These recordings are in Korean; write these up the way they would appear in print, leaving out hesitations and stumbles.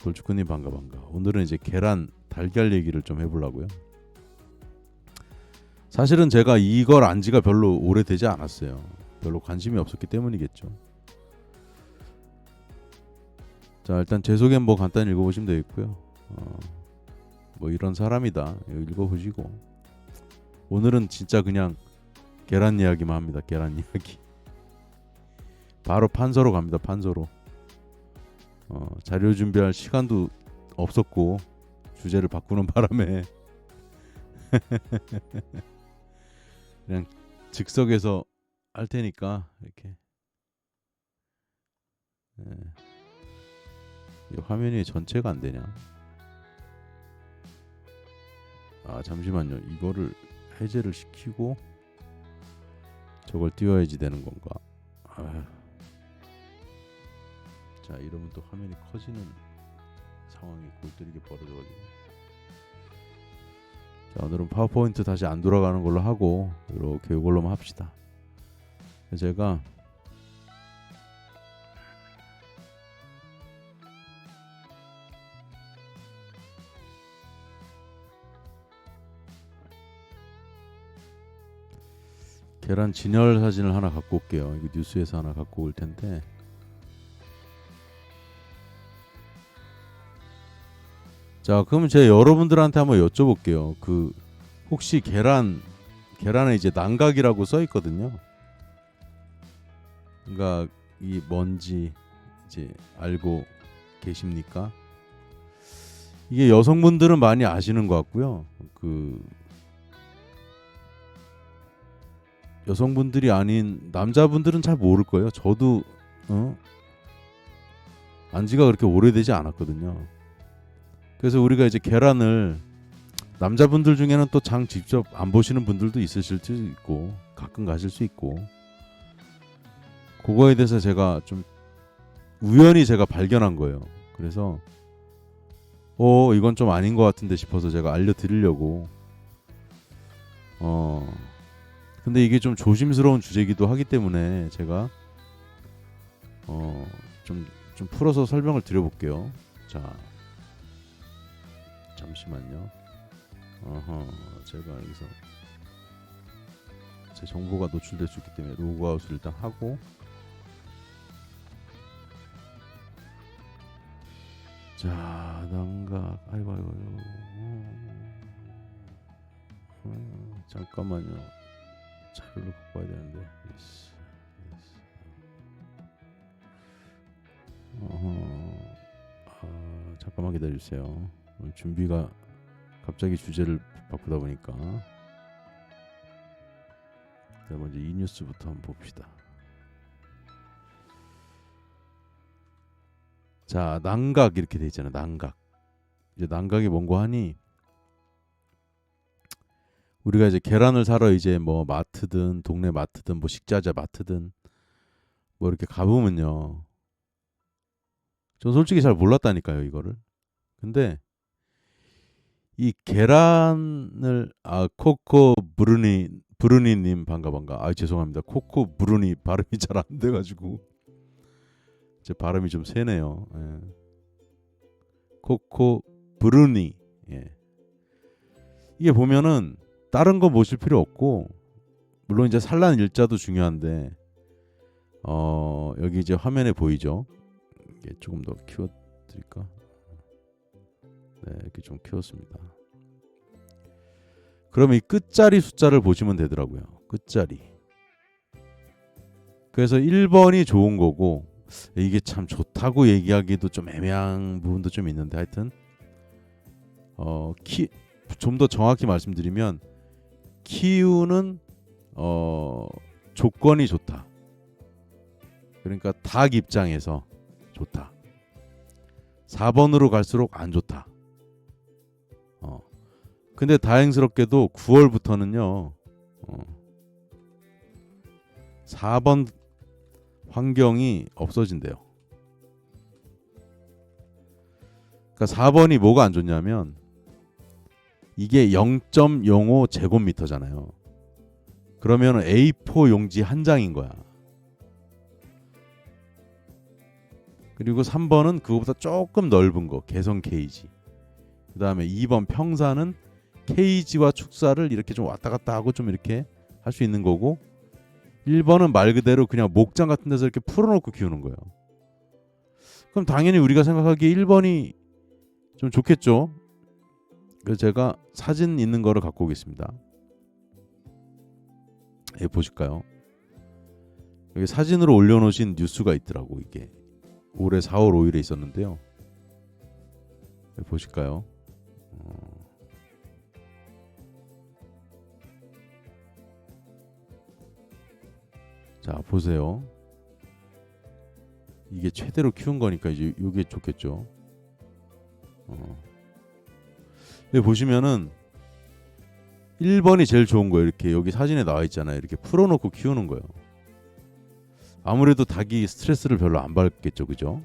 솔주쿠님 반가. 오늘은 이제 계란 달걀 얘기를 좀 해보려고요. 사실은 제가 이걸 안 지가 별로 오래되지 않았어요. 별로 관심이 없었기 때문이겠죠. 자, 일단 제 소개 한번 간단히 읽어보시면 되겠고요. 뭐 이런 사람이다 읽어보시고, 오늘은 진짜 그냥 계란 이야기만 합니다. 계란 이야기. 바로 판서로 갑니다. 판서로. 자료 준비할 시간도 없었고 주제를 바꾸는 바람에 그냥 즉석에서 할 테니까 이렇게. 이 화면이 전체가 안 되냐? 잠시만요. 이거를 해제를 시키고 저걸 띄워야지 되는 건가? 자, 이러면 또 화면이 커지는 상황이 골때리게 벌어져가지고. 자, 오늘은 파워포인트 다시 안 돌아가는 걸로 하고 이렇게 이걸로만 합시다. 제가 계란 진열 사진을 하나 갖고 올게요. 이거 뉴스에서 하나 갖고 올 텐데. 자, 그럼 제가 여러분들한테 한번 여쭤볼게요. 혹시 계란에 이제 난각이라고 써 있거든요. 그러니까 이 뭔지 이제 알고 계십니까? 이게 여성분들은 많이 아시는 것 같고요. 여성분들이 아닌 남자분들은 잘 모를 거예요. 저도 안지가 그렇게 오래되지 않았거든요. 그래서 우리가 이제 계란을, 남자분들 중에는 또 장 직접 안 보시는 분들도 있으실 수 있고 가끔 가실 수 있고, 그거에 대해서 제가 좀 우연히 제가 발견한 거예요. 그래서 이건 좀 아닌 것 같은데 싶어서 제가 알려드리려고. 근데 이게 좀 조심스러운 주제이기도 하기 때문에 제가 좀 풀어서 설명을 드려볼게요. 자, 잠시만요. 제가 여기서 제 정보가 노출될 수 있기 때문에 로그아웃을 일단 하고, 자, 난각. 아이고. 잠깐만요. 자료를 갖고 와야 되는데. yes. 잠깐만 기다려주세요. 준비가 갑자기 주제를 바꾸다 보니까. 자, 먼저 이 뉴스부터 한번 봅시다. 자, 난각 이렇게 돼 있잖아요. 난각. 이제 난각이 뭔고 하니, 우리가 이제 계란을 사러 이제 뭐 마트든 동네 마트든 뭐 식자재 마트든 뭐 이렇게 가보면요, 전 솔직히 잘 몰랐다니까요, 이거를. 근데 이 계란을 코코 브루니님 반가. 죄송합니다. 코코 브루니 발음이 잘 안 돼가지고 제 발음이 좀 세네요. 예. 코코 브루니. 예. 이게 보면은 다른 거 보실 필요 없고, 물론 이제 산란 일자도 중요한데 여기 이제 화면에 보이죠? 이게 조금 더 키워드릴까? 네, 이렇게 좀 키웠습니다. 그러면 이 끝자리 숫자를 보시면 되더라고요. 끝자리. 그래서 1번이 좋은 거고, 이게 참 좋다고 얘기하기도 좀 애매한 부분도 좀 있는데, 하여튼 좀 더 정확히 말씀드리면 키우는 조건이 좋다. 그러니까 닭 입장에서 좋다. 4번으로 갈수록 안 좋다. 근데 다행스럽게도 9월부터는요 4번 환경이 없어진대요. 그러니까 4번이 뭐가 안 좋냐면, 이게 0.05 제곱미터잖아요. 그러면 A4 용지 한 장인 거야. 그리고 3번은 그거보다 조금 넓은 거, 개성 케이지. 그 다음에 2번 평사는 케이지와 축사를 이렇게 좀 왔다 갔다 하고 좀 이렇게 할 수 있는 거고, 1번은 말 그대로 그냥 목장 같은 데서 이렇게 풀어놓고 키우는 거예요. 그럼 당연히 우리가 생각하기에 1번이 좀 좋겠죠. 그래서 제가 사진 있는 거를 갖고 오겠습니다. 예, 보실까요? 여기 사진으로 올려놓으신 뉴스가 있더라고. 이게 올해 4월 5일에 있었는데요. 예, 보실까요? 자, 보세요. 이게 최대로 키운 거니까 이제 이게 좋겠죠. 여기 보시면은 1번이 제일 좋은 거예요. 이렇게 여기 사진에 나와 있잖아요. 이렇게 풀어놓고 키우는 거예요. 아무래도 닭이 스트레스를 별로 안 받겠죠, 그죠?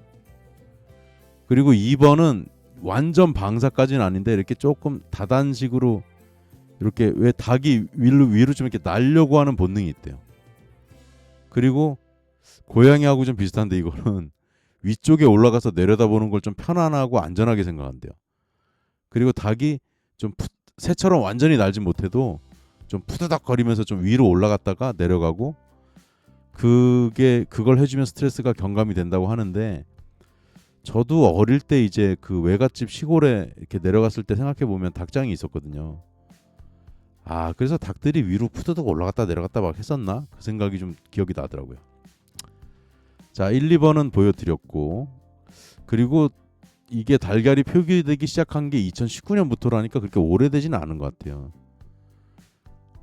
그리고 2번은 완전 방사까지는 아닌데 이렇게 조금 다단식으로 이렇게, 왜 닭이 위로 좀 이렇게 날려고 하는 본능이 있대요. 그리고 고양이하고 좀 비슷한데 이거는 위쪽에 올라가서 내려다보는 걸 좀 편안하고 안전하게 생각한대요. 그리고 닭이 좀 새처럼 완전히 날진 못해도 좀 푸드덕거리면서 좀 위로 올라갔다가 내려가고, 그걸 해주면 스트레스가 경감이 된다고 하는데, 저도 어릴 때 이제 그 외갓집 시골에 이렇게 내려갔을 때 생각해 보면 닭장이 있었거든요. 아, 그래서 닭들이 위로 푸드덕 올라갔다 내려갔다 막 했었나? 그 생각이 좀 기억이 나더라고요. 자, 1, 2번은 보여드렸고, 그리고 이게 달걀이 표기되기 시작한 게 2019년부터라니까 그렇게 오래되지는 않은 것 같아요.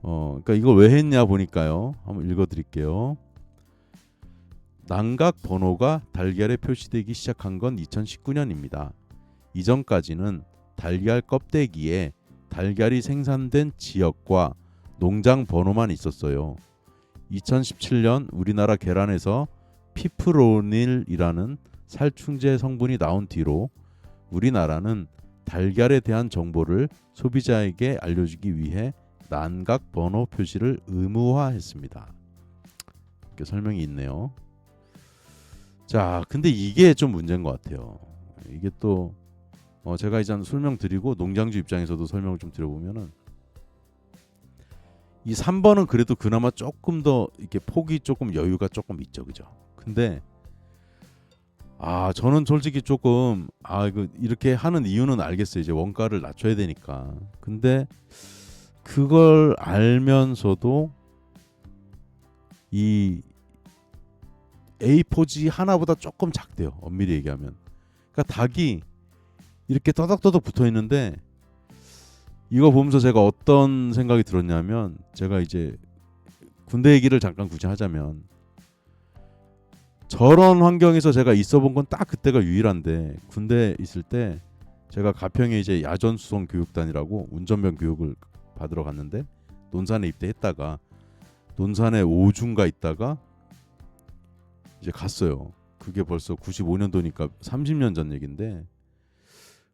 그러니까 이걸 왜 했냐 보니까요. 한번 읽어드릴게요. 난각 번호가 달걀에 표시되기 시작한 건 2019년입니다. 이전까지는 달걀 껍데기에 달걀이 생산된 지역과 농장 번호만 있었어요. 2017년 우리나라 계란에서 피프로닐이라는 살충제 성분이 나온 뒤로 우리나라는 달걀에 대한 정보를 소비자에게 알려주기 위해 난각 번호 표시를 의무화했습니다. 이렇게 설명이 있네요. 자, 근데 이게 좀 문제인 것 같아요. 이게 또 제가 이제 설명드리고 농장주 입장에서도 설명을 좀 드려보면은, 이 3번은 그래도 그나마 조금 더 이렇게 폭이 조금 여유가 조금 있죠, 그죠? 근데 저는 솔직히 조금 이렇게 하는 이유는 알겠어요. 이제 원가를 낮춰야 되니까. 근데 그걸 알면서도 이 A4지 하나보다 조금 작대요. 엄밀히 얘기하면. 그러니까 닭이 이렇게 떠덕떠덕 붙어 있는데, 이거 보면서 제가 어떤 생각이 들었냐면, 제가 이제 군대 얘기를 잠깐 굳이 하자면, 저런 환경에서 제가 있어 본 건 딱 그때가 유일한데, 군대 있을 때 제가 가평에 이제 야전수송 교육단이라고 운전병 교육을 받으러 갔는데, 논산에 입대했다가 논산에 5주인가 있다가 이제 갔어요. 그게 벌써 95년도니까 30년 전 얘긴데,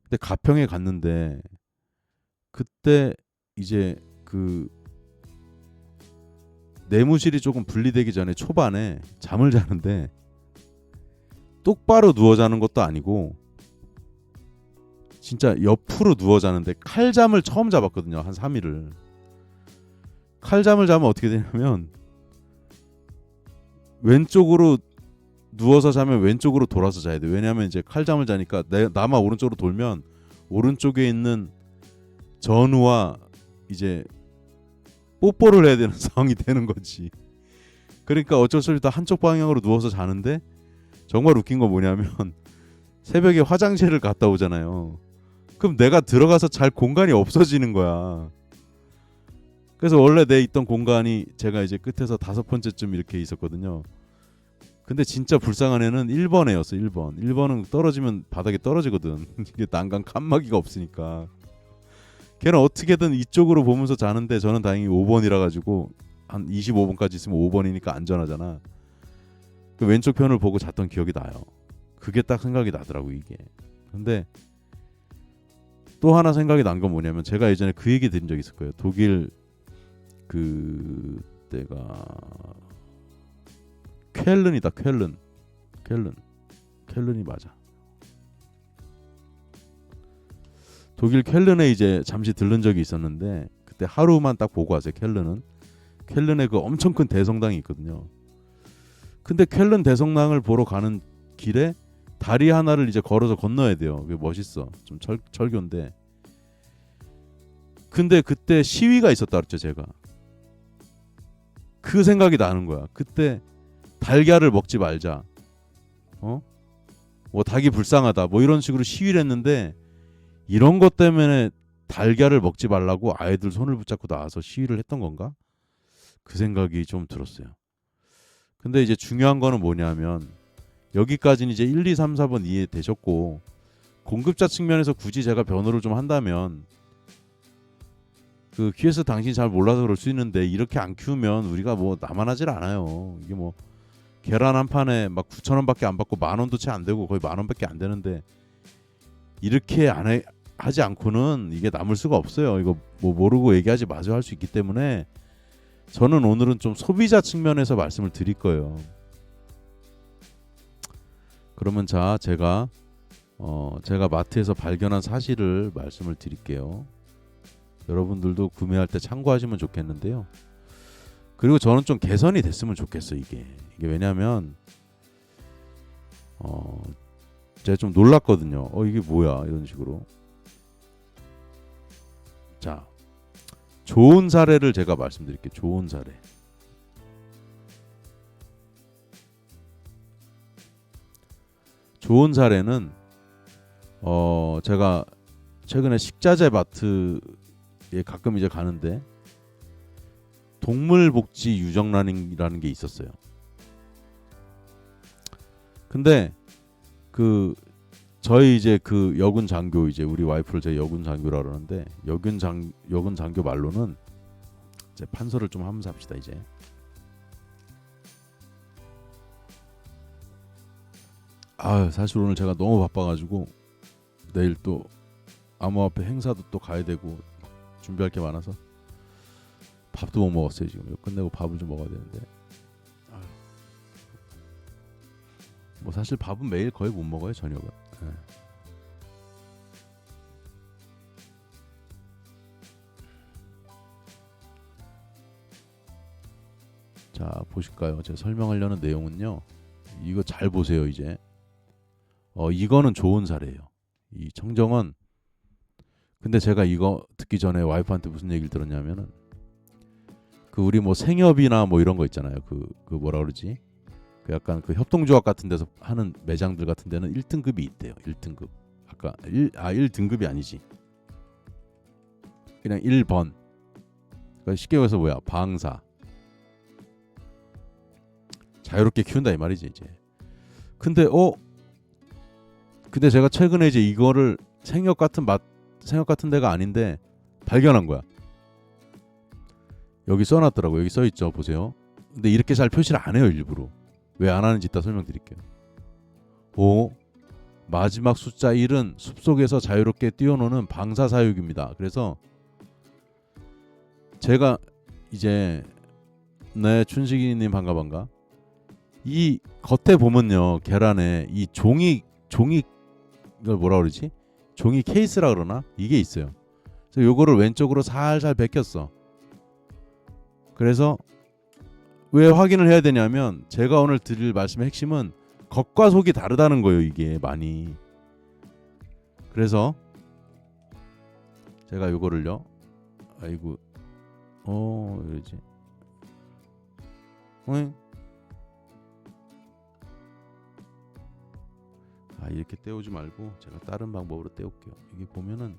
그때 가평에 갔는데, 그때 이제 그 내무실이 조금 분리되기 전에 초반에 잠을 자는데, 똑바로 누워 자는 것도 아니고 진짜 옆으로 누워 자는데, 칼잠을 처음 잡았거든요. 한 3일을. 칼잠을 자면 어떻게 되냐면, 왼쪽으로 누워서 자면 왼쪽으로 돌아서 자야 돼. 왜냐하면 이제 칼잠을 자니까 나만 오른쪽으로 돌면 오른쪽에 있는 전우와 이제 뽀뽀를 해야 되는 상황이 되는 거지. 그러니까 어쩔 수 없이 다 한쪽 방향으로 누워서 자는데, 정말 웃긴 건 뭐냐면 새벽에 화장실을 갔다 오잖아요. 그럼 내가 들어가서 잘 공간이 없어지는 거야. 그래서 원래 내 있던 공간이 제가 이제 끝에서 5번째쯤 이렇게 있었거든요. 근데 진짜 불쌍한 애는 1번 애였어. 1번. 1번은 떨어지면 바닥에 떨어지거든. 이게 난간 칸막이가 없으니까. 걔는 어떻게든 이쪽으로 보면서 자는데, 저는 다행히 5번이라 가지고 한 25번까지 있으면 5번이니까 안전하잖아. 그 왼쪽 편을 보고 잤던 기억이 나요. 그게 딱 생각이 나더라고, 이게. 근데 또 하나 생각이 난 건 뭐냐면, 제가 예전에 그 얘기 드린 적이 있을 거예요. 독일 그때가 쾰른이다. 쾰른. 켈른이 맞아. 독일 켈른에 이제 잠시 들른 적이 있었는데 그때 하루만 딱 보고 왔어요. 켈른에 그 엄청 큰 대성당이 있거든요. 근데 켈른 대성당을 보러 가는 길에 다리 하나를 이제 걸어서 건너야 돼요. 그게 멋있어. 좀 철교인데. 근데 그때 시위가 있었다 그랬죠, 제가. 그 생각이 나는 거야. 그때 달걀을 먹지 말자. 뭐 닭이 불쌍하다. 뭐 이런 식으로 시위를 했는데 이런 것 때문에 달걀을 먹지 말라고 아이들 손을 붙잡고 나와서 시위를 했던 건가? 그 생각이 좀 들었어요. 근데 이제 중요한 거는 뭐냐면 여기까지는 이제 1, 2, 3, 4번 이해되셨고 공급자 측면에서 굳이 제가 변호를 좀 한다면 그 QS 당신이 잘 몰라서 그럴 수 있는데 이렇게 안 키우면 우리가 뭐 나만하질 않아요. 이게 뭐 계란 한 판에 막 9,000원밖에 안 받고 10,000원도 채 안 되고 거의 10,000원밖에 안 되는데 이렇게 하지 않고는 이게 남을 수가 없어요. 이거 뭐 모르고 얘기하지 마세요 할 수 있기 때문에 저는 오늘은 좀 소비자 측면에서 말씀을 드릴 거예요. 그러면 자 제가 마트에서 발견한 사실을 말씀을 드릴게요. 여러분들도 구매할 때 참고하시면 좋겠는데요. 그리고 저는 좀 개선이 됐으면 좋겠어요. 이게 왜냐하면 제가 좀 놀랐거든요. 이게 뭐야 이런 식으로. 자, 좋은 사례를 제가 말씀드릴게요. 좋은 사례. 좋은 사례는 제가 최근에 식자재 마트에 가끔 이제 가는데 동물복지 유정란이라는 게 있었어요. 근데 저희 이제 그 여군 장교 이제 우리 와이프를 제 여군 장교라 그러는데 여군 장교 말로는 이제 판서를 좀 하면서 합시다 이제. 사실 오늘 제가 너무 바빠가지고 내일 또 암호화폐 행사도 또 가야 되고 준비할 게 많아서 밥도 못 먹었어요 지금. 이거 끝내고 밥을 좀 먹어야 되는데. 뭐 사실 밥은 매일 거의 못 먹어요 저녁은. 네. 자 보실까요? 제가 설명하려는 내용은요. 이거 잘 보세요 이제. 이거는 좋은 사례예요. 이 청정원. 근데 제가 이거 듣기 전에 와이프한테 무슨 얘기를 들었냐면은 그 우리 뭐 생협이나 뭐 이런 거 있잖아요. 그 뭐라 그러지? 그 약간 그 협동조합 같은 데서 하는 매장들 같은 데는 1등급이 있대요. 1등급. 아까 1등급이 아니지. 그냥 1번. 그러니까 쉽게 말해서 뭐야? 방사. 자유롭게 키운다 이 말이지 이제. 근데 제가 최근에 이제 이거를 생협 같은 데가 아닌데 발견한 거야. 여기 써놨더라고. 여기 써있죠. 보세요. 근데 이렇게 잘 표시를 안 해요 일부러. 왜 안 하는지 이따 설명드릴게요. 마지막 숫자 1은 숲속에서 자유롭게 뛰어노는 방사사육입니다. 그래서 제가 이제 춘식이님 반가. 이 겉에 보면요 계란에 이 종이 이걸 뭐라 그러지? 종이 케이스라 그러나? 이게 있어요. 그래서 요거를 왼쪽으로 살살 베꼈어. 그래서 왜 확인을 해야 되냐면 제가 오늘 드릴 말씀의 핵심은 겉과 속이 다르다는 거예요. 이게 많이. 그래서 제가 요거를요. 아이고 이러지. 이렇게 떼우지 말고 제가 다른 방법으로 떼울게요. 이게 보면은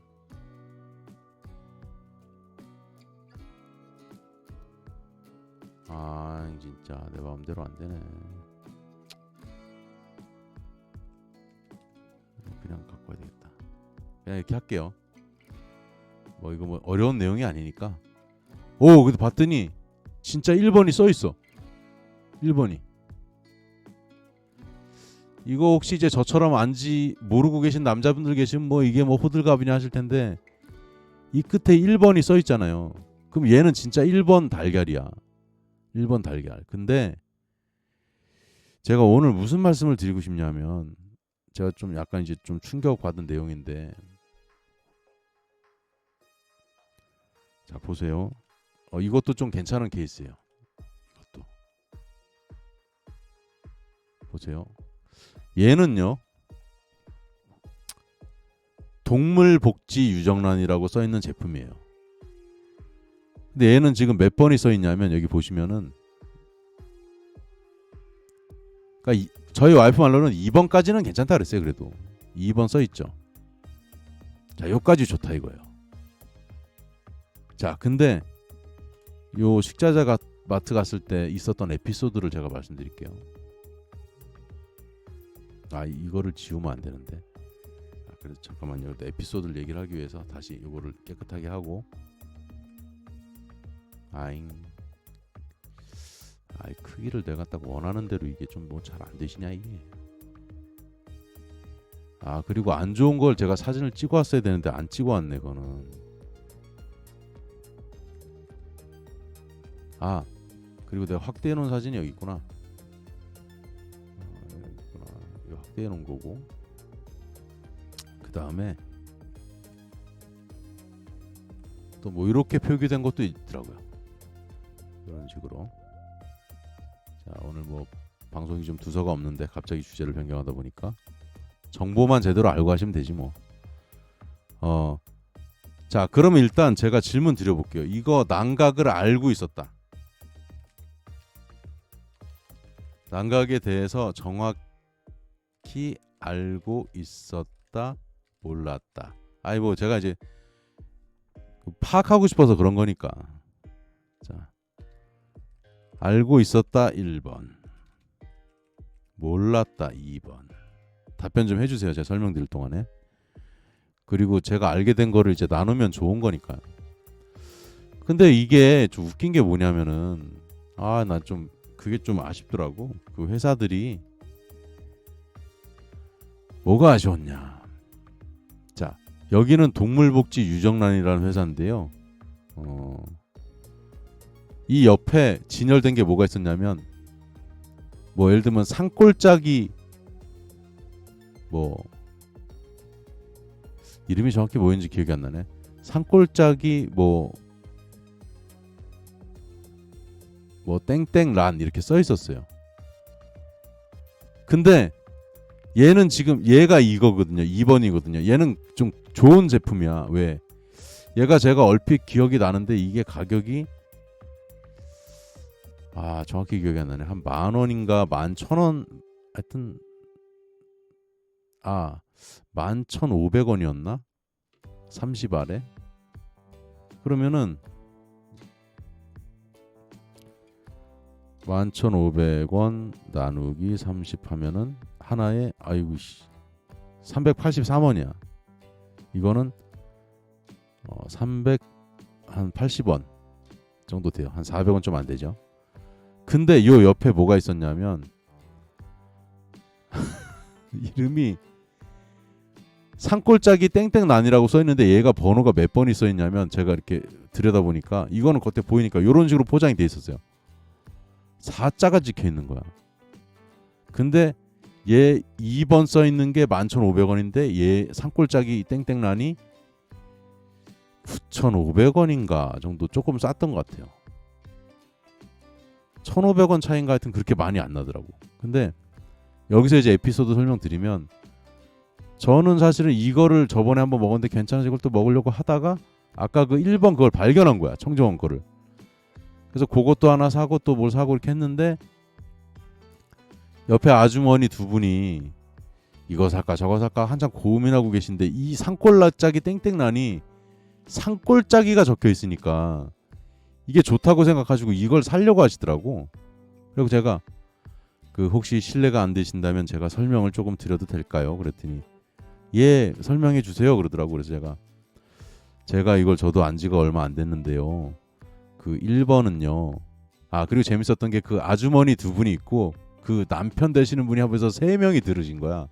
진짜 내 마음대로 안 되네. 그냥 갖고 와야 되겠다. 그냥 이렇게 할게요. 뭐 이거 뭐 어려운 내용이 아니니까. 근데 봤더니 진짜 1번이 써 있어. 1번이. 이거 혹시 이제 저처럼 모르고 계신 남자분들 계시면 뭐 이게 뭐 호들갑이냐 하실 텐데 이 끝에 1번이 써 있잖아요. 그럼 얘는 진짜 1번 달걀이야. 1번 달걀. 근데 제가 오늘 무슨 말씀을 드리고 싶냐면 제가 좀 약간 이제 좀 충격받은 내용인데, 자 보세요. 이것도 좀 괜찮은 케이스예요. 이것도 보세요. 얘는요, 동물복지유정란이라고 써있는 제품이에요. 근데 얘는 지금 몇 번이 써있냐면, 여기 보시면은, 그러니까 저희 와이프 말로는 2번까지는 괜찮다 그랬어요. 그래도 2번 써있죠. 자, 여기까지 좋다 이거예요. 자, 근데 요 식자재 마트 갔을 때 있었던 에피소드를 제가 말씀드릴게요. 이거를 지우면 안 되는데. 그래서 잠깐만요. 에피소드를 얘기를 하기 위해서 다시 이거를 깨끗하게 하고. 크기를 내가 딱 원하는 대로 이게 좀 뭐 잘 안 되시냐 이게. 그리고 안 좋은 걸 제가 사진을 찍어 왔어야 되는데 안 찍어 왔네. 그거는. 그리고 내가 확대해 놓은 사진이 여기 있구나. 이거 확대해 놓은 거고. 그 다음에 또 뭐 이렇게 표기된 것도 있더라고요. 이런 식으로. 자, 오늘 뭐 방송이 좀 두서가 없는데 갑자기 주제를 변경하다 보니까 정보만 제대로 알고 하시면 되지 뭐. 자, 그러면 일단 제가 질문 드려볼게요. 이거 난각을 알고 있었다. 난각에 대해서 정확히 알고 있었다, 몰랐다. 뭐 제가 이제 파악하고 싶어서 그런 거니까. 자, 알고 있었다 1번, 몰랐다 2번. 답변 좀 해주세요. 제가 설명드릴 동안에. 그리고 제가 알게 된 거를 이제 나누면 좋은 거니까. 근데 이게 좀 웃긴 게 뭐냐면은, 나 좀 그게 좀 아쉽더라고. 그 회사들이 뭐가 아쉬웠냐. 자, 여기는 동물복지유정란이라는 회사인데요. 이 옆에 진열된 게 뭐가 있었냐면, 뭐 예를 들면 산골짜기, 뭐 이름이 정확히 뭐였는지 기억이 안 나네. 산골짜기 뭐 땡땡란 이렇게 써 있었어요. 근데 얘는 지금 얘가 이거거든요. 2번이거든요. 얘는 좀 좋은 제품이야. 왜? 얘가 제가 얼핏 기억이 나는데 이게 가격이 정확히 기억이 안 나네. 한 10,000원인가 11,000원, 하여튼 11,500원이었나? 30알에. 그러면은 11,500원 나누기 30 하면은 하나에 383원이야. 이거는 380원 정도 돼요. 한 400원 좀 안 되죠. 근데 요 옆에 뭐가 있었냐면 이름이 산골짜기 땡땡란이라고 써있는데 얘가 번호가 몇 번이 써있냐면, 제가 이렇게 들여다보니까 이거는 겉에 보이니까 이런 식으로 포장이 돼 있었어요. 4자가 찍혀있는 거야. 근데 얘 2번 써있는 게 11,500원인데 얘 산골짜기 땡땡란이 9,500원인가 정도 조금 쌌던 것 같아요. 1,500원 차이인가 하여튼 그렇게 많이 안 나더라고. 근데 여기서 이제 에피소드 설명드리면, 저는 사실은 이거를 저번에 한번 먹었는데 괜찮아서 이걸 또 먹으려고 하다가 아까 그 1번 그걸 발견한 거야. 청정원 거를. 그래서 그것도 하나 사고 또 뭘 사고 이렇게 했는데, 옆에 아주머니 두 분이 이거 살까 저거 살까 한참 고민하고 계신데, 이 산골짜기 땡땡란이 산골짜기가 적혀 있으니까 이게 좋다고 생각하시고 이걸 사려고 하시더라고. 그리고 제가 혹시 실례가 안 되신다면 제가 설명을 조금 드려도 될까요? 그랬더니 예, 설명해 주세요 그러더라고. 그래서 제가 이걸 저도 안 지가 얼마 안 됐는데요. 그 1번은요. 그리고 재밌었던 게 그 아주머니 두 분이 있고 그 남편 되시는 분이 하면서 3명이 들으신 거야.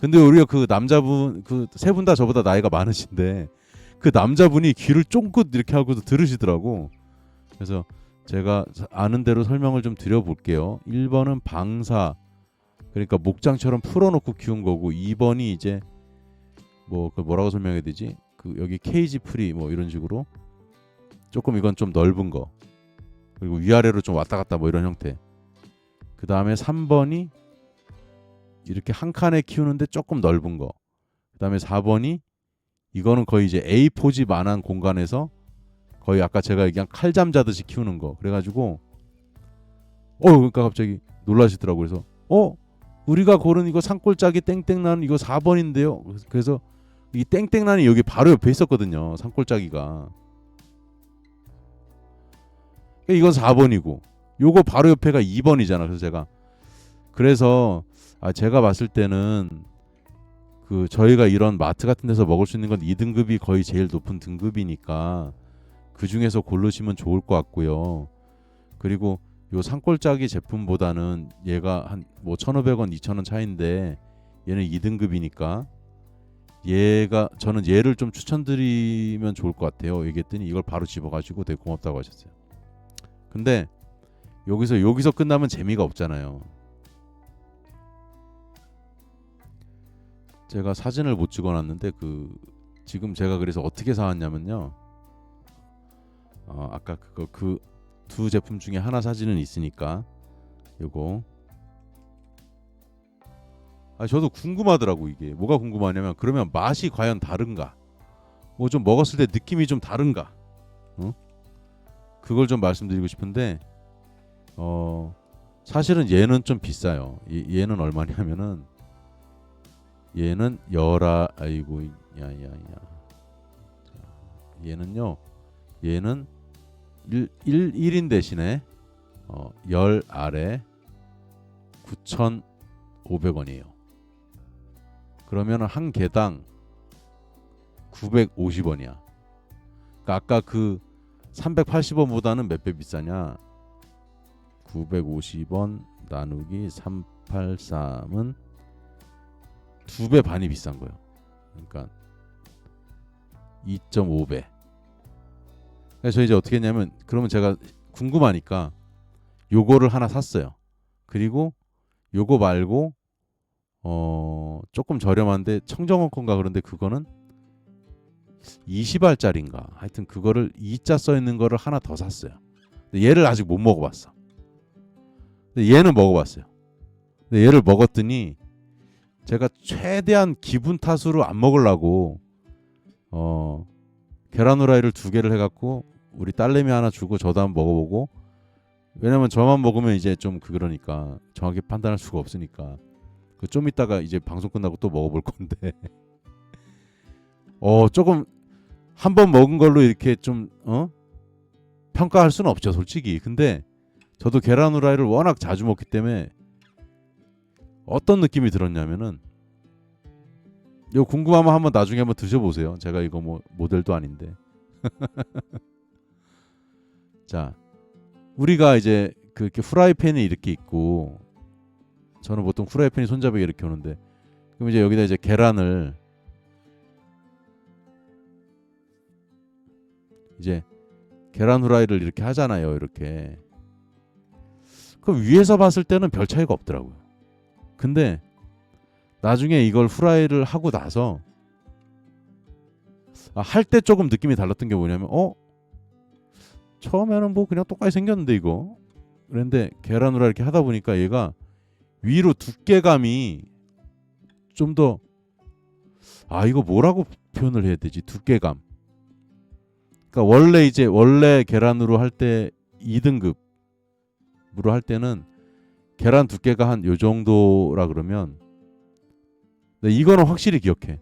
근데 오히려 그 남자분, 그 세 분 다 저보다 나이가 많으신데 그 남자분이 귀를 쫑긋 이렇게 하고도 들으시더라고. 그래서 제가 아는 대로 설명을 좀 드려볼게요. 1번은 방사, 그러니까 목장처럼 풀어놓고 키운 거고 2번이 이제 뭐 그 뭐라고 설명해야 되지? 그 여기 케이지 프리 뭐 이런 식으로 조금 이건 좀 넓은 거 그리고 위아래로 좀 왔다 갔다 뭐 이런 형태. 그 다음에 3번이 이렇게 한 칸에 키우는데 조금 넓은 거. 그 다음에 4번이 이거는 거의 이제 A4집만한 공간에서 거의 아까 제가 얘기한 칼잠 자듯이 키우는 거. 그래가지고 그러니까 갑자기 놀라시더라고. 그래서 우리가 고른 이거 산골짜기 땡땡나는 이거 4번인데요. 그래서 이 땡땡나는 여기 바로 옆에 있었거든요. 산골짜기가. 이건 4번이고 요거 바로 옆에가 2번이잖아. 그래서 제가 봤을 때는 그 저희가 이런 마트 같은 데서 먹을 수 있는 건 2등급이 거의 제일 높은 등급이니까 그 중에서 고르시면 좋을 것 같고요. 그리고 요 산골짜기 제품보다는 얘가 한 뭐 1,500원, 2,000원 차이인데 얘는 2등급이니까 저는 얘를 좀 추천드리면 좋을 것 같아요. 얘기했더니 이걸 바로 집어가지고 되게 고맙다고 하셨어요. 근데 여기서 끝나면 재미가 없잖아요. 제가 사진을 못 찍어놨는데 지금 제가 그래서 어떻게 사왔냐면요. 아까 그 두 제품 중에 하나 사진은 있으니까 요거. 저도 궁금하더라고. 이게 뭐가 궁금하냐면 그러면 맛이 과연 다른가? 뭐 좀 먹었을 때 느낌이 좀 다른가? 그걸 좀 말씀드리고 싶은데 사실은 얘는 좀 비싸요. 얘는 얼마냐면은 얘는 아이고 야야야. 얘는 1인 대신에 열 아래 9,500원이에요. 그러면 한 개당 950원이야. 그러니까 아까 그 380원보다는 몇 배 비싸냐? 950원 나누기 383은 2배 반이 비싼 거예요. 그러니까 2.5배. 그래서 이제 어떻게 했냐면 그러면 제가 궁금하니까 요거를 하나 샀어요. 그리고 요거 말고 조금 저렴한데 청정원 건가 그런데 그거는 20알짜리인가 하여튼 그거를 2자 써 있는 거를 하나 더 샀어요. 근데 얘를 아직 못 먹어봤어. 근데 얘는 먹어봤어요. 근데 얘를 먹었더니 제가 최대한 기분 탓으로 안 먹으려고 계란 후라이를 2개를 해갖고 우리 딸내미 하나 주고 저도 한번 먹어보고 왜냐면 저만 먹으면 이제 좀 그러니까 정확히 판단할 수가 없으니까 좀 이따가 이제 방송 끝나고 또 먹어볼 건데 조금 한 번 먹은 걸로 이렇게 좀 평가할 수는 없죠 솔직히. 근데 저도 계란 후라이를 워낙 자주 먹기 때문에 어떤 느낌이 들었냐면은 이거 궁금하면 한번 나중에 한번 드셔보세요. 제가 이거 뭐 모델도 아닌데 자 우리가 이제 그렇게 후라이팬이 이렇게 있고 저는 보통 후라이팬이 손잡이가 이렇게 오는데 그럼 이제 여기다 이제 계란을 이제 계란 후라이를 이렇게 하잖아요. 이렇게. 그 위에서 봤을 때는 별 차이가 없더라고요. 근데 나중에 이걸 후라이를 하고 나서 할 때 조금 느낌이 달랐던 게 뭐냐면 처음에는 뭐 그냥 똑같이 생겼는데 이거 그런데 계란 후라이 이렇게 하다 보니까 얘가 위로 두께감이 좀 더 이거 뭐라고 표현을 해야 되지? 두께감. 그러니까 원래 계란으로 할 때 2등급으로 할 때는 계란 두께가 한 요 정도라 그러면 이거는 확실히 기억해.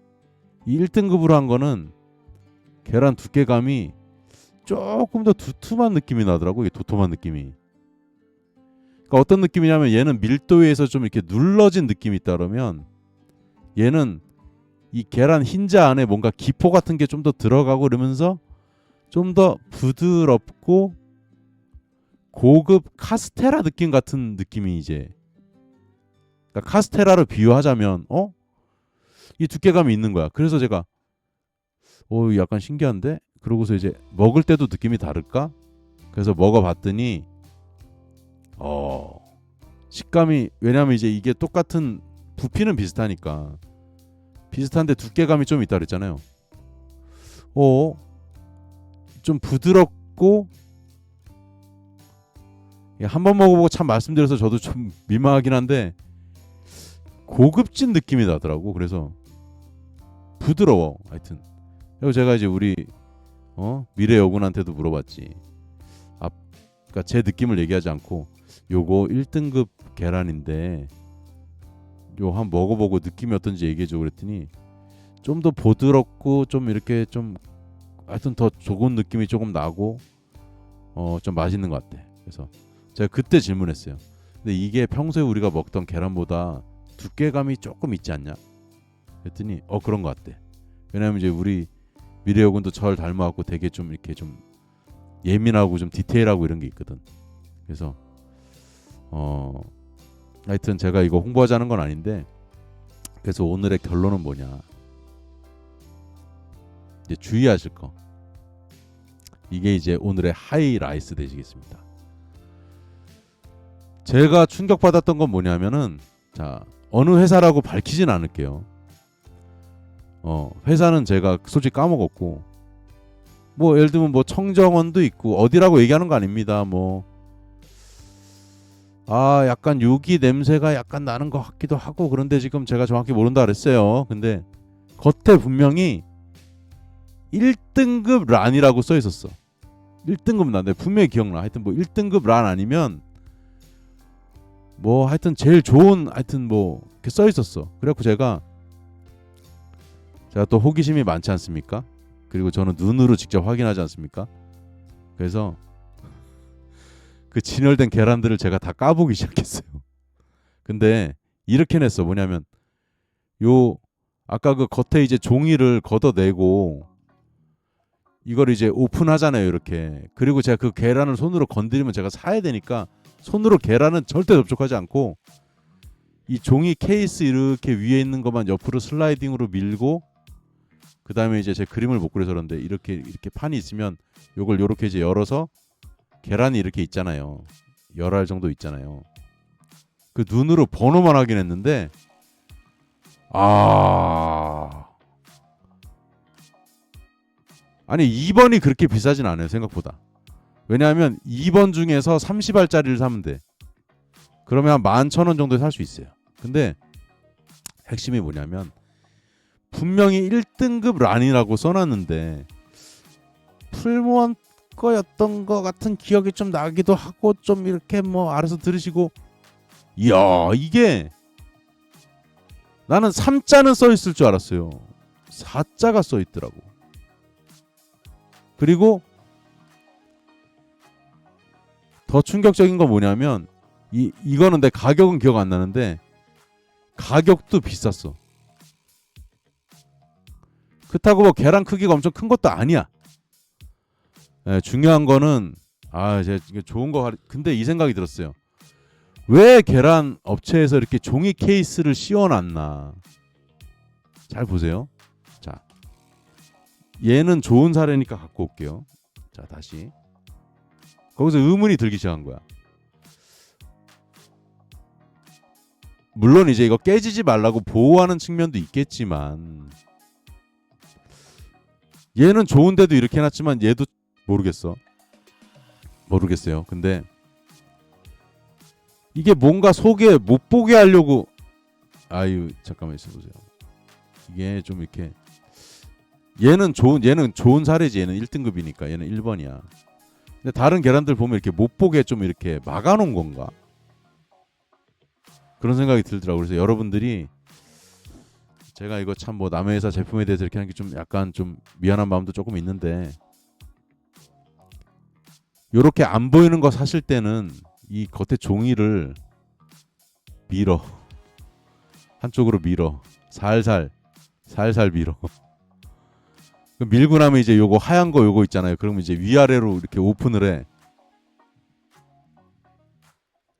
이 1등급으로 한 거는 계란 두께감이 조금 더 두툼한 느낌이 나더라고. 이게 도톰한 느낌이. 그러니까 어떤 느낌이냐면 얘는 밀도에서 좀 이렇게 눌러진 느낌이 있다 그러면 얘는 이 계란 흰자 안에 뭔가 기포 같은 게 좀 더 들어가고 그러면서 좀 더 부드럽고 고급 카스테라 느낌 같은 느낌이 이제 그러니까 카스테라로 비유하자면 이 두께감이 있는 거야. 그래서 제가 약간 신기한데 그러고서 이제 먹을 때도 느낌이 다를까? 그래서 먹어봤더니 식감이, 왜냐면 이제 이게 똑같은 부피는 비슷하니까 비슷한데 두께감이 좀 있다 그랬잖아요. 좀 부드럽고, 한 번 먹어보고 참 말씀드려서 저도 좀 민망하긴 한데 고급진 느낌이 나더라고. 그래서 부드러워. 하여튼 그리고 제가 이제 우리 미래 여군한테도 물어봤지. 그러니까 제 느낌을 얘기하지 않고 요거 1등급 계란인데 요 한 먹어보고 느낌이 어떤지 얘기해줘 그랬더니 좀 더 부드럽고 좀 이렇게 좀 하여튼 더 좋은 느낌이 조금 나고 좀 맛있는 것 같아. 그래서 제가 그때 질문했어요. 근데 이게 평소에 우리가 먹던 계란보다 두께감이 조금 있지 않냐? 그랬더니 그런 것 같대. 왜냐면 이제 우리 미래여군도 저를 닮아갖고 되게 좀 이렇게 좀 예민하고 좀 디테일하고 이런 게 있거든. 그래서 하여튼 제가 이거 홍보하자는 건 아닌데, 그래서 오늘의 결론은 뭐냐, 이제 주의하실 거, 이게 이제 오늘의 하이라이트 되시겠습니다. 제가 충격받았던 건 뭐냐면은, 자, 어느 회사라고 밝히진 않을게요. 회사는 제가 솔직히 까먹었고, 뭐 예를 들면 뭐 청정원도 있고 어디라고 얘기하는 거 아닙니다. 뭐 약간 유기 냄새가 약간 나는 것 같기도 하고, 그런데 지금 제가 정확히 모른다 그랬어요. 근데 겉에 분명히 1등급 란이라고 써 있었어. 1등급 란, 내가 분명히 기억나. 하여튼 뭐 1등급 란 아니면 뭐 하여튼 제일 좋은, 하여튼 뭐 이렇게 써 있었어. 그래갖고 제가 또 호기심이 많지 않습니까? 그리고 저는 눈으로 직접 확인하지 않습니까? 그래서 그 진열된 계란들을 제가 다 까보기 시작했어요. 근데 이렇게 냈어. 뭐냐면 아까 그 겉에 이제 종이를 걷어내고 이걸 이제 오픈하잖아요. 이렇게. 그리고 제가 그 계란을 손으로 건드리면 제가 사야 되니까 손으로 계란은 절대 접촉하지 않고 이 종이 케이스 이렇게 위에 있는 것만 옆으로 슬라이딩으로 밀고, 그 다음에 이제 제 그림을 못 그려서 그런데 이렇게 판이 있으면 요걸 요렇게 이제 열어서 계란이 이렇게 있잖아요. 10알 정도 있잖아요. 그 눈으로 번호만 확인했는데 아니 2번이 그렇게 비싸진 않아요. 생각보다. 왜냐하면 2번 중에서 30알짜리를 사면 돼. 그러면 한 11,000원 정도에 살 수 있어요. 근데 핵심이 뭐냐면 분명히 1등급 란이라고 써놨는데 풀무원 거였던 것 같은 기억이 좀 나기도 하고, 좀 이렇게 뭐 알아서 들으시고, 이야, 이게 나는 3자는 써 있을 줄 알았어요. 4자가 써 있더라고. 그리고 더 충격적인 건 뭐냐면 이거는 내 가격은 기억 안 나는데 가격도 비쌌어. 그렇다고 뭐 계란 크기가 엄청 큰 것도 아니야. 중요한 거는 제가 이게 좋은 거 근데 이 생각이 들었어요. 왜 계란 업체에서 이렇게 종이 케이스를 씌워놨나? 잘 보세요. 자, 얘는 좋은 사례니까 갖고 올게요. 자, 다시 거기서 의문이 들기 시작한 거야. 물론 이제 이거 깨지지 말라고 보호하는 측면도 있겠지만 얘는 좋은데도 이렇게 해놨지만 얘도 모르겠어요. 근데 이게 뭔가 속에 못 보게 하려고, 잠깐만 있어보세요. 이게 좀 이렇게, 얘는 좋은 사례지. 얘는 1등급이니까 얘는 1번이야. 근데 다른 계란들 보면 이렇게 못 보게 좀 이렇게 막아놓은 건가? 그런 생각이 들더라고요. 그래서 여러분들이, 제가 이거 참 뭐 남의 회사 제품에 대해서 이렇게 하는 게 좀 약간 좀 미안한 마음도 조금 있는데, 요렇게 안 보이는 거 사실 때는 이 겉에 종이를 한쪽으로 밀어, 살살 밀어. 밀고 나면 이제 요거 하얀 거 요거 있잖아요. 그러면 이제 위아래로 이렇게 오픈을 해.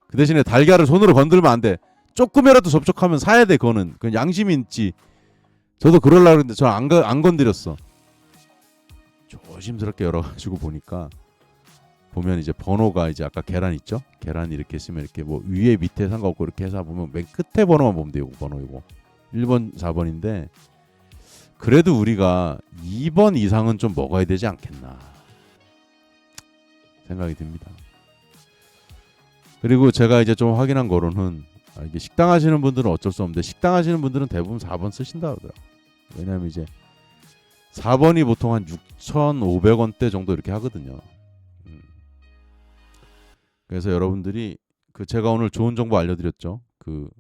그 대신에 달걀을 손으로 건들면 안 돼. 조금이라도 접촉하면 사야 돼. 그건 양심이 있지. 저도 그러려고 했는데 저는 안 건드렸어. 조심스럽게 열어가지고 보니까 보면 이제 번호가 이제 아까 계란 있죠? 계란 이렇게 쓰면 이렇게 뭐 위에 밑에 상관없고 이렇게 해서 보면 맨 끝에 번호만 보면 돼요. 번호 이거 1번 4번인데 그래도 우리가 2번 이상은 좀 먹어야 되지 않겠나 생각이 듭니다. 그리고 제가 이제 좀 확인한 거로는 이게 식당 하시는 분들은 어쩔 수 없는데 식당 하시는 분들은 대부분 4번 쓰신다 그러더라고요. 왜냐하면 이제 4번이 보통 한 6,500원대 정도 이렇게 하거든요. 그래서 여러분들이 그 제가 오늘 좋은 정보 알려드렸죠. 그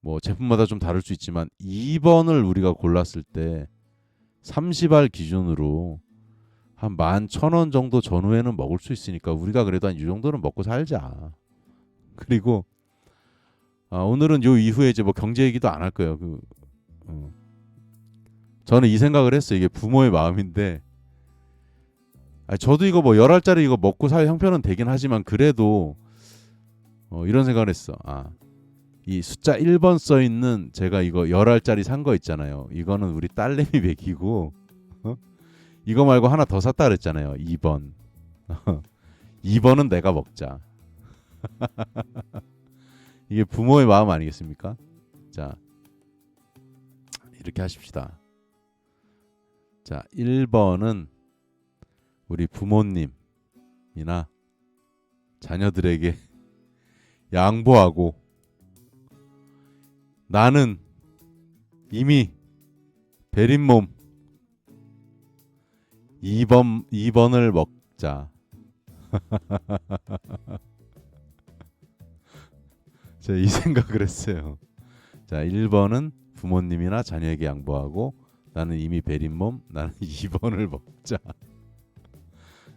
뭐 제품마다 좀 다를 수 있지만 2번을 우리가 골랐을 때 30알 기준으로 한 11,000원 정도 전후에는 먹을 수 있으니까 우리가 그래도 한 이 정도는 먹고 살자. 그리고 오늘은 요 이후에 이제 뭐 경제 얘기도 안 할 거예요. 저는 이 생각을 했어요. 이게 부모의 마음인데 저도 이거 뭐 10알짜리 이거 먹고 살 형편은 되긴 하지만 그래도 이런 생각을 했어. 이 숫자 1번 써있는 제가 이거 10알짜리 산 거 있잖아요. 이거는 우리 딸내미 먹이고 이거 말고 하나 더 샀다 그랬잖아요. 2번 2번은 내가 먹자. 이게 부모의 마음 아니겠습니까? 자, 이렇게 하십시다. 자, 1번은 우리 부모님이나 자녀들에게 양보하고 나는 이미 베린 몸 2번을 먹자. 제가 이 생각을 했어요. 자, 1번은 부모님이나 자녀에게 양보하고 나는 이미 베린 몸 나는 2번을 먹자.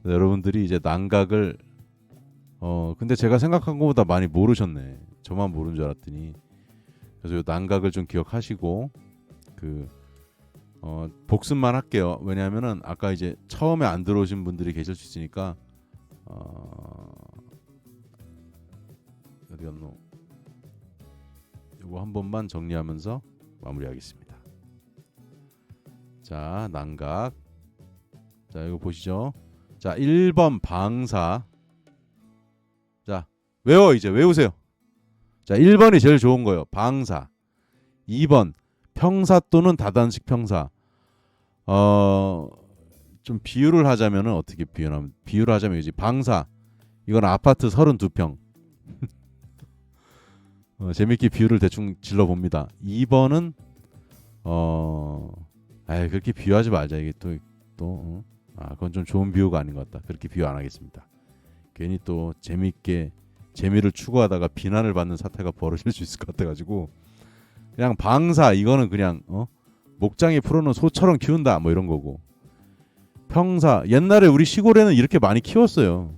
여러분들이 이제 난각을 근데 제가 생각한 것보다 많이 모르셨네. 저만 모르는 줄 알았더니 그래서 요 난각을 좀 기억하시고 복습만 할게요. 왜냐하면은 아까 이제 처음에 안 들어오신 분들이 계실 수 있으니까 어디 갔노? 이거 한 번만 정리하면서 마무리하겠습니다. 자, 난각. 자, 이거 보시죠. 자, 1번 방사. 자, 이제 외우세요. 자, 1번이 제일 좋은 거예요. 방사. 2번 평사 또는 다단식 평사. 좀 비유를 하자면은 어떻게 비유를 하자면 이제 방사. 이건 아파트 32평. 재밌게 비유를 대충 질러 봅니다. 2번은 그렇게 비유하지 말자. 이게 그건 좀 좋은 비유가 아닌 것 같다. 그렇게 비유 안 하겠습니다. 괜히 또 재미를 추구하다가 비난을 받는 사태가 벌어질 수 있을 것 같아가지고 그냥 방사 이거는 그냥 목장에 풀어놓은 소처럼 키운다 뭐 이런 거고 평사 옛날에 우리 시골에는 이렇게 많이 키웠어요.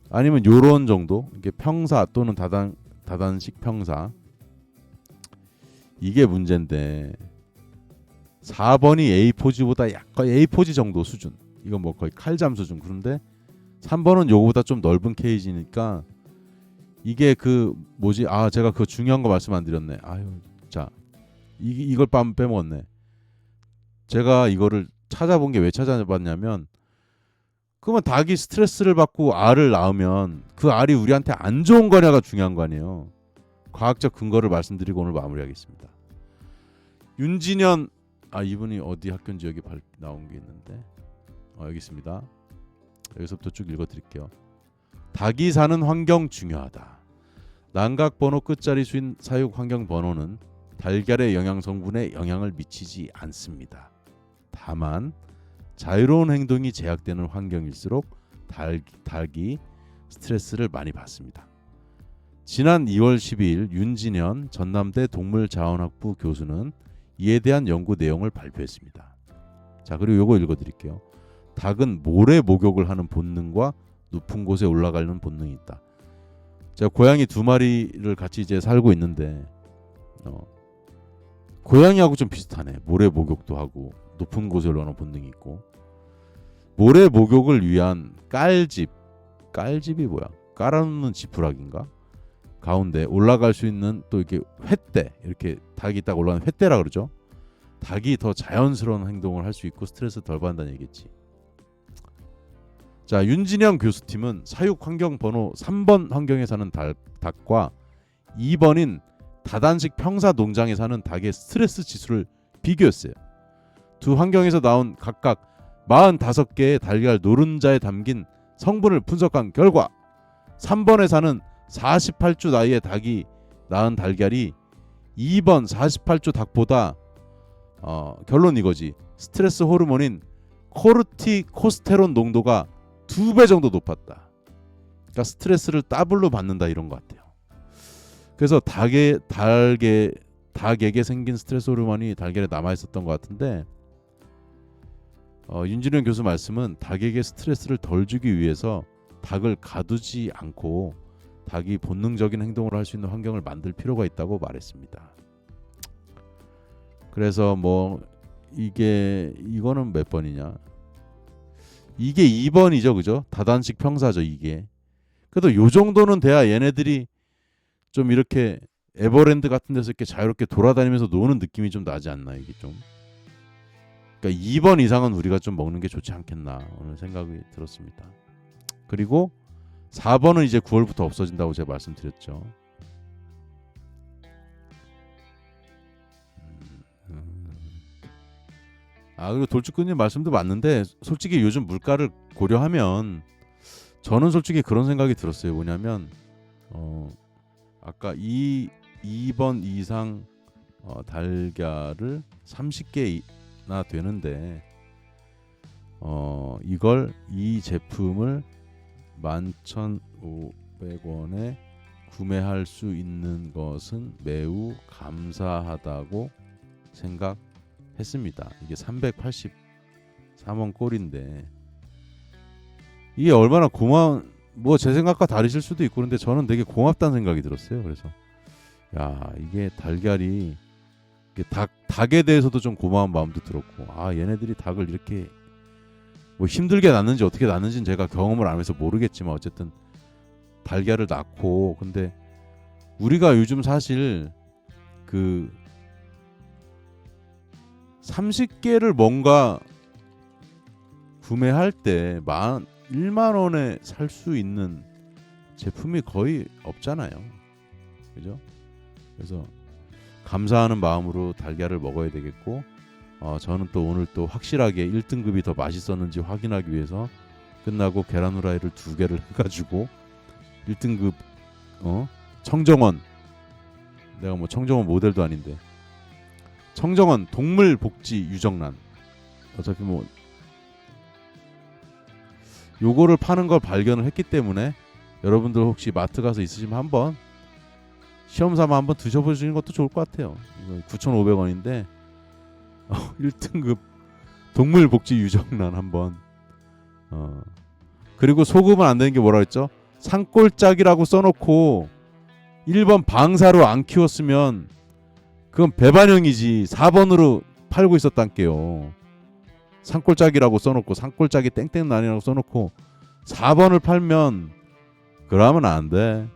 아니면 요런 정도 이게 평사 또는 다단식 평사 이게 문제인데 4번이 A4지보다 약간 A4지 정도 수준 이건 뭐 거의 칼잠 수준 그런데 3번은 요거보다 좀 넓은 케이지니까 이게 제가 그 중요한 거 말씀 안 드렸네. 자 이걸 빼먹었네. 제가 이거를 찾아본 게 왜 찾아봤냐면 그러면 닭이 스트레스를 받고 알을 낳으면 그 알이 우리한테 안 좋은 거냐가 중요한 거 아니에요. 과학적 근거를 말씀드리고 오늘 마무리하겠습니다. 윤진현 이분이 어디 학교인지 여기 나온 게 있는데 여기 있습니다. 여기서부터 쭉 읽어드릴게요. 닭이 사는 환경 중요하다. 난각 번호 끝자리 수인 사육 환경 번호는 달걀의 영양 성분에 영향을 미치지 않습니다. 다만 자유로운 행동이 제약되는 환경일수록 닭이 스트레스를 많이 받습니다. 지난 2월 12일 윤진현 전남대 동물자원학부 교수는 이에 대한 연구 내용을 발표했습니다. 자, 그리고 요거 읽어드릴게요. 닭은 모래 목욕을 하는 본능과 높은 곳에 올라가는 본능이 있다. 제가 고양이 2마리를 같이 이제 살고 있는데 고양이하고 좀 비슷하네. 모래 목욕도 하고 높은 곳에 올라가는 본능이 있고 모래 목욕을 위한 깔집이 뭐야? 깔아놓는 지푸라기인가? 가운데 올라갈 수 있는 또 이렇게 횃대 이렇게 닭이 딱 올라가는 횃대라 그러죠. 닭이 더 자연스러운 행동을 할 수 있고 스트레스 덜 받는다는 얘기겠지. 자, 윤진영 교수팀은 사육 환경 번호 3번 환경에 사는 닭과 2번인 다단식 평사 농장에 사는 닭의 스트레스 지수를 비교했어요. 두 환경에서 나온 각각 45개의 달걀 노른자에 담긴 성분을 분석한 결과 3번에 사는 48주 나이의 닭이 낳은 달걀이 2번 48주 닭보다 결론 이거지. 스트레스 호르몬인 코르티코스테론 농도가 2배 정도 높았다. 그러니까 스트레스를 더블로 받는다 이런 것 같아요. 그래서 닭에게 생긴 스트레스 호르몬이 달걀에 남아 있었던 것 같은데 윤진영 교수 말씀은 닭에게 스트레스를 덜 주기 위해서 닭을 가두지 않고 닭이 본능적인 행동을 할 수 있는 환경을 만들 필요가 있다고 말했습니다. 그래서 뭐 이거는 몇 번이냐? 이게 2번이죠, 그죠? 다단식 평사죠, 이게. 그래도 요 정도는 돼야 얘네들이 좀 이렇게 에버랜드 같은 데서 이렇게 자유롭게 돌아다니면서 노는 느낌이 좀 나지 않나, 이게 좀. 그러니까 2번 이상은 우리가 좀 먹는 게 좋지 않겠나 오늘 생각이 들었습니다. 그리고 4번은 이제 9월부터 없어진다고 제가 말씀드렸죠. 그리고 돌직구님 말씀도 맞는데 솔직히 요즘 물가를 고려하면 저는 솔직히 그런 생각이 들었어요. 뭐냐면 아까 2번 이상 달걀을 30개나 되는데 이 제품을 11,500원에 구매할 수 있는 것은 매우 감사하다고 생각했습니다. 이게 383원 꼴인데 이게 얼마나 고마운 뭐 제 생각과 다르실 수도 있고 그런데 저는 되게 고맙다는 생각이 들었어요. 그래서 야 이게 달걀이 닭에 대해서도 좀 고마운 마음도 들었고 얘네들이 닭을 이렇게 뭐 힘들게 낳는지 어떻게 낳는지는 제가 경험을 안 해서 모르겠지만 어쨌든 달걀을 낳고 근데 우리가 요즘 사실 그 30개를 뭔가 구매할 때 1만 원에 살 수 있는 제품이 거의 없잖아요. 그죠? 그래서 감사하는 마음으로 달걀을 먹어야 되겠고 저는 또 오늘 또 확실하게 1등급이 더 맛있었는지 확인하기 위해서 끝나고 계란 후라이를 2개를 해가지고 1등급 청정원 내가 뭐 청정원 모델도 아닌데 청정원 동물복지 유정란 어차피 뭐 요거를 파는 걸 발견을 했기 때문에 여러분들 혹시 마트 가서 있으시면 한번 시험삼아 한번 드셔보시는 것도 좋을 것 같아요. 이거 9,500원인데 1등급 동물복지 유정란 한번 그리고 속으면 안 되는 게 뭐라 했죠? 산골짜기라고 써놓고 1번 방사로 안 키웠으면 그건 배반형이지 4번으로 팔고 있었단께요. 산골짜기라고 써놓고 산골짜기 땡땡난이라고 써놓고 4번을 팔면 그러면 안 돼.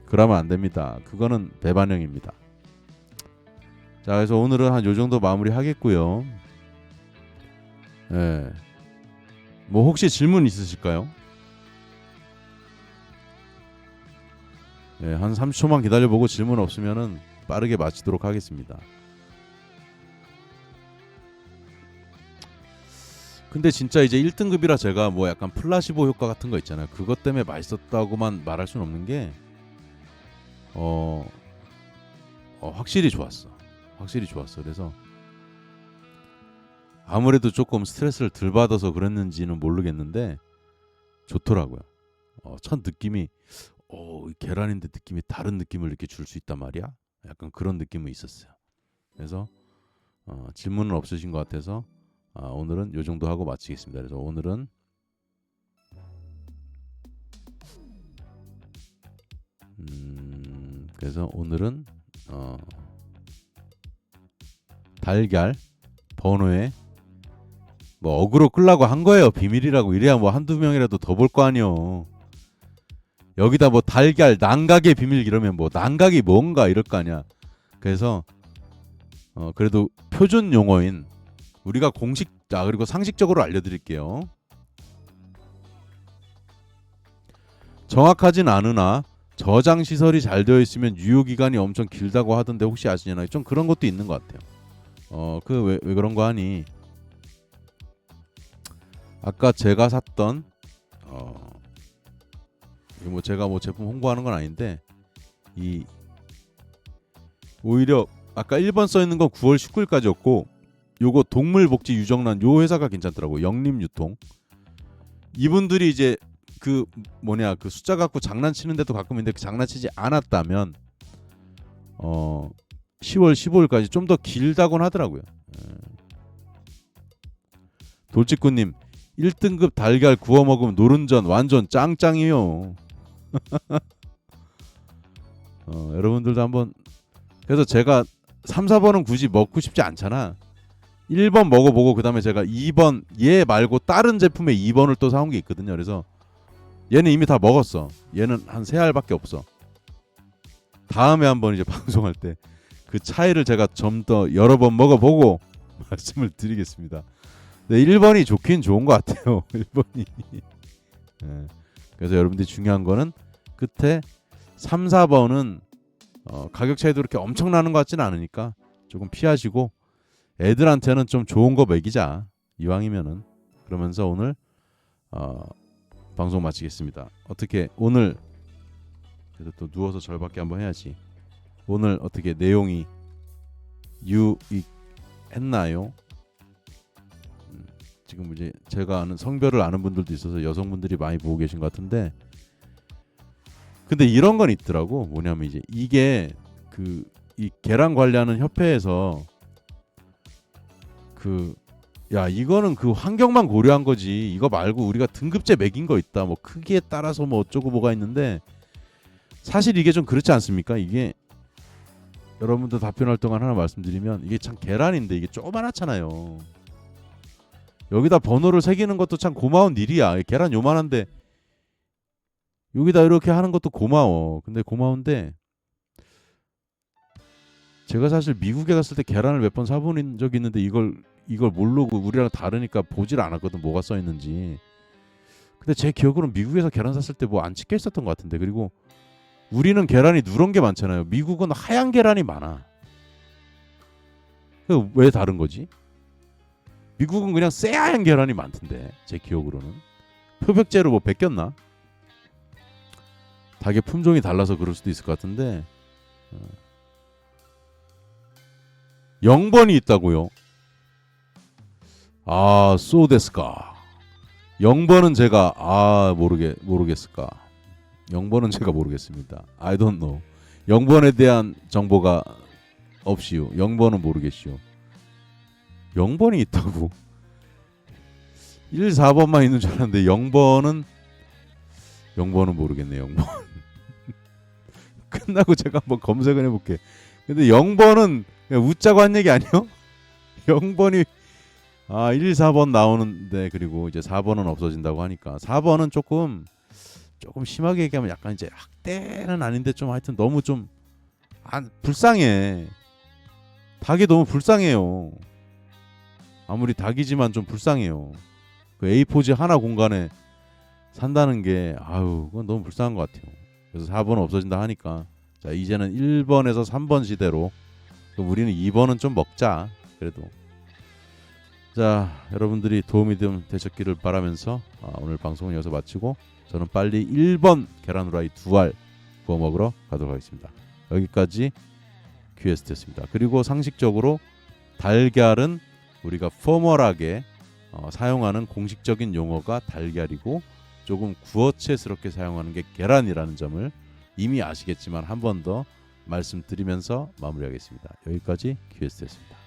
그러면 안 됩니다. 그거는 배반형입니다. 자, 그래서 오늘은 한 요 정도 마무리 하겠고요. 예. 뭐 혹시 질문 있으실까요? 예, 한 30초만 기다려보고 질문 없으면은 빠르게 마치도록 하겠습니다. 근데 진짜 이제 1등급이라 제가 뭐 약간 플라시보 효과 같은 거 있잖아요. 그것 때문에 맛있었다고만 말할 수는 없는 게 확실히 좋았어. 확실히 좋았어. 그래서 아무래도 조금 스트레스를 덜 받아서 그랬는지는 모르겠는데 좋더라고요. 첫 느낌이 계란인데 느낌이 다른 느낌을 이렇게 줄 수 있단 말이야. 약간 그런 느낌이 있었어요. 그래서 질문은 없으신 것 같아서 오늘은 요 정도 하고 마치겠습니다. 그래서 오늘은 달걀 번호에 뭐 어그로 끌라고 한 거예요. 비밀이라고 이래야 뭐 한두 명이라도 더 볼 거 아니요. 여기다 뭐 달걀 난각의 비밀 이러면 뭐 난각이 뭔가 이럴 거 아니야. 그래서 그래도 표준 용어인 우리가 그리고 상식적으로 알려드릴게요. 정확하진 않으나 저장 시설이 잘 되어 있으면 유효 기간이 엄청 길다고 하던데 혹시 아시냐나. 좀 그런 것도 있는 것 같아요. 그 왜 그런 거 하니? 아까 제가 샀던 뭐 제가 뭐 제품 홍보하는 건 아닌데 이 오히려 아까 1번 써 있는 건 9월 19일까지였고 요거 동물복지 유정란 요 회사가 괜찮더라고. 영림유통. 이분들이 이제 그 뭐냐 그 숫자 갖고 장난치는데도 가끔 있는데 그 장난치지 않았다면 10월 15일까지 좀 더 길다곤 하더라고요. 돌직구님 1등급 달걀 구워 먹으면 노른전 완전 짱짱이요. 여러분들도 한번. 그래서 제가 3, 4번은 굳이 먹고 싶지 않잖아. 1번 먹어보고 그 다음에 제가 2번 얘 말고 다른 제품의 2번을 또 사온 게 있거든요. 그래서 얘는 이미 다 먹었어. 얘는 한 3알밖에 없어. 다음에 한번 이제 방송할 때 그 차이를 제가 좀 더 여러 번 먹어보고 말씀을 드리겠습니다. 네, 1번이 좋긴 좋은 것 같아요. 1번이. 네. 그래서 여러분들이 중요한 거는 끝에 3, 4번은 가격 차이도 그렇게 엄청나는 것 같지는 않으니까 조금 피하시고 애들한테는 좀 좋은 거 먹이자. 이왕이면은. 그러면서 오늘 방송 마치겠습니다. 어떻게 오늘 그래도 또 누워서 절밖에 한번 해야지. 오늘 어떻게 내용이 유익했나요? 지금 이제 제가 아는 성별을 아는 분들도 있어서 여성분들이 많이 보고 계신 것 같은데, 근데 이런 건 있더라고. 뭐냐면 이제 이게 이 계란 관리하는 협회에서 야 이거는 그 환경만 고려한 거지. 이거 말고 우리가 등급제 매긴 거 있다. 뭐 크기에 따라서 뭐 어쩌고 뭐가 있는데 사실 이게 좀 그렇지 않습니까? 이게 여러분들 답변할 동안 하나 말씀드리면 이게 참 계란인데 이게 조그만하잖아요. 여기다 번호를 새기는 것도 참 고마운 일이야. 계란 요만한데 여기다 이렇게 하는 것도 고마워. 근데 고마운데 제가 사실 미국에 갔을 때 계란을 몇 번 사본 적이 있는데 이걸 모르고 우리랑 다르니까 보질 않았거든. 뭐가 써 있는지. 근데 제 기억으로는 미국에서 계란 샀을 때 뭐 안 찍혀 있었던 것 같은데. 그리고 우리는 계란이 누런 게 많잖아요. 미국은 하얀 계란이 많아. 왜 다른 거지? 미국은 그냥 새하얀 계란이 많던데 제 기억으로는. 표백제로 뭐 베꼈나? 닭의 품종이 달라서 그럴 수도 있을 것 같은데 0번이 있다고요? 아, 소데스까. 0번은 제가 모르겠을까. 0번은 제가 모르겠습니다. I don't know. 0번에 대한 정보가 없이요. 0번은 모르겠시오. 0번이 있다고? 1, 4번만 있는 줄 알았는데 0번은 모르겠네. 0번. 끝나고 제가 한번 검색을 해볼게. 근데 0번은 그냥 웃자고 한 얘기 아니요? 0번이 1, 4번 나오는데 그리고 이제 4번은 없어진다고 하니까 4번은 조금 심하게 얘기하면 약간 이제 학대는 아닌데 좀 하여튼 너무 좀 불쌍해. 닭이 너무 불쌍해요. 아무리 닭이지만 좀 불쌍해요. 그 A4지 하나 공간에 산다는 게 그건 너무 불쌍한 것 같아요. 그래서 4번은 없어진다 하니까 자 이제는 1번에서 3번 시대로 우리는 2번은 좀 먹자. 그래도 자 여러분들이 도움이 좀 되셨기를 바라면서 오늘 방송은 여기서 마치고 저는 빨리 1번 계란 후라이 2알 구워 먹으러 가도록 하겠습니다. 여기까지 큐에스트였습니다. 그리고 상식적으로 달걀은 우리가 포멀하게 사용하는 공식적인 용어가 달걀이고 조금 구어체스럽게 사용하는 게 계란이라는 점을 이미 아시겠지만 한 번 더 말씀드리면서 마무리하겠습니다. 여기까지 큐에스트였습니다.